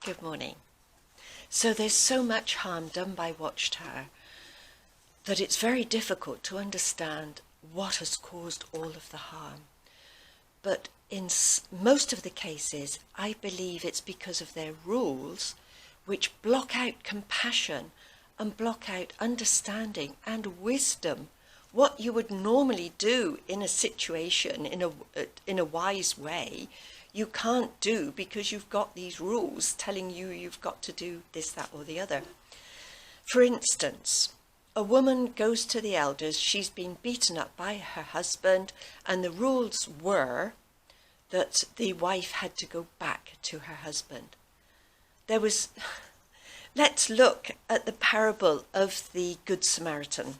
Good morning. So there's so much harm done by Watchtower that it's very difficult to understand what has caused all of the harm. But in most of the cases, I believe it's because of their rules, which block out compassion and block out understanding and wisdom. What you would normally do in a situation in a wise way, you can't do because you've got these rules telling you you've got to do this, that, or the other. For instance, a woman goes to the elders, she's been beaten up by her husband, and the rules were that the wife had to go back to her husband. Let's look at the parable of the Good Samaritan.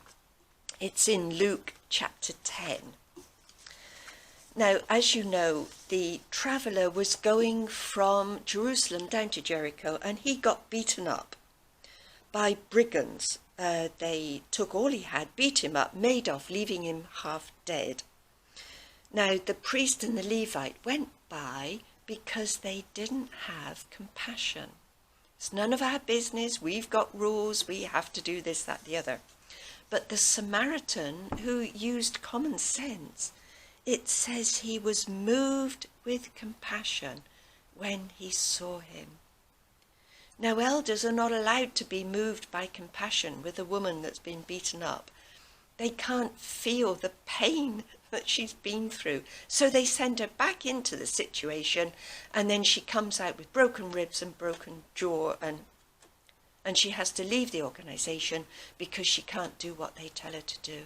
It's in Luke chapter 10. Now, as you know, the traveller was going from Jerusalem down to Jericho, and he got beaten up by brigands. They took all he had, beat him up, made off, leaving him half dead. Now, the priest and the Levite went by because they didn't have compassion. It's none of our business. We've got rules. We have to do this, that, the other. But the Samaritan, who used common sense, it says he was moved with compassion when he saw him. Now, elders are not allowed to be moved by compassion with a woman that's been beaten up. They can't feel the pain that she's been through. So they send her back into the situation, and then she comes out with broken ribs and broken jaw, and she has to leave the organisation because she can't do what they tell her to do.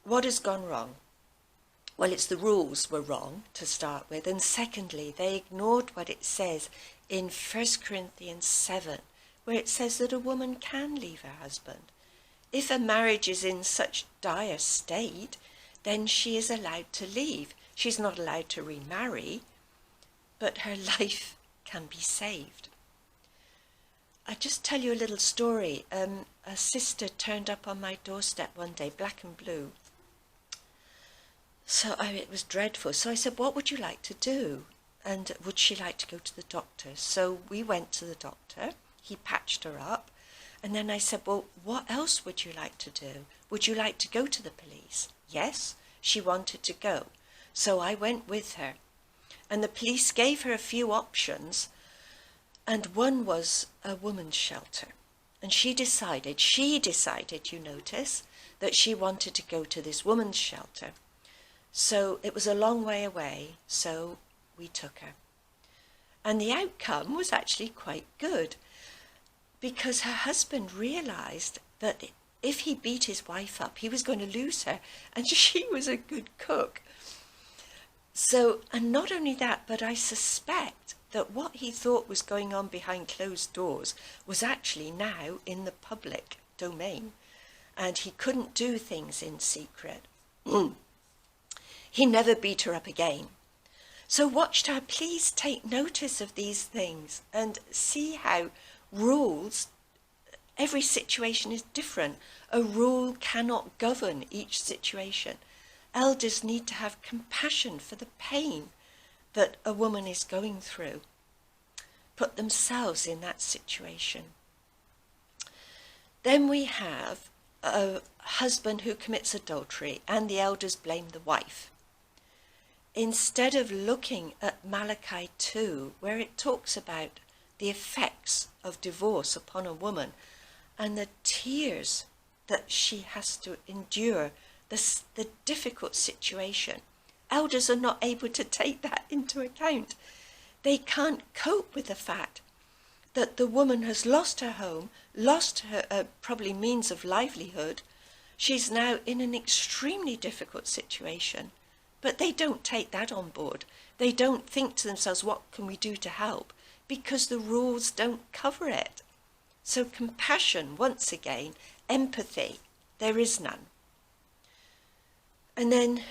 What has gone wrong? Well, it's the rules were wrong to start with, and secondly, they ignored what it says in 1 Corinthians 7, where it says that a woman can leave her husband. If a marriage is in such dire state, then she is allowed to leave. She's not allowed to remarry, but her life can be saved. I'll just tell you a little story. A sister turned up on my doorstep one day, black and blue. So it was dreadful. So I said, what would you like to do? And would she like to go to the doctor? So we went to the doctor. He patched her up. And then I said, well, what else would you like to do? Would you like to go to the police? Yes, she wanted to go. So I went with her. And the police gave her a few options. And one was a woman's shelter. And she decided, you notice, that she wanted to go to this woman's shelter. So it was a long way away, so we took her. And the outcome was actually quite good, because her husband realised that if he beat his wife up, he was going to lose her, and she was a good cook. So, and not only that, but I suspect that what he thought was going on behind closed doors was actually now in the public domain, and he couldn't do things in secret. He never beat her up again. So Watchtower, please take notice of these things and see how rules, every situation is different. A rule cannot govern each situation. Elders need to have compassion for the pain that a woman is going through. Put themselves in that situation. Then we have a husband who commits adultery, and the elders blame the wife. Instead of looking at Malachi 2, where it talks about the effects of divorce upon a woman and the tears that she has to endure, the difficult situation, elders are not able to take that into account. They can't cope with the fact that the woman has lost her home, lost her probably means of livelihood. She's now in an extremely difficult situation. But they don't take that on board. They don't think to themselves, what can we do to help? Because the rules don't cover it. So compassion, once again, empathy, there is none. And then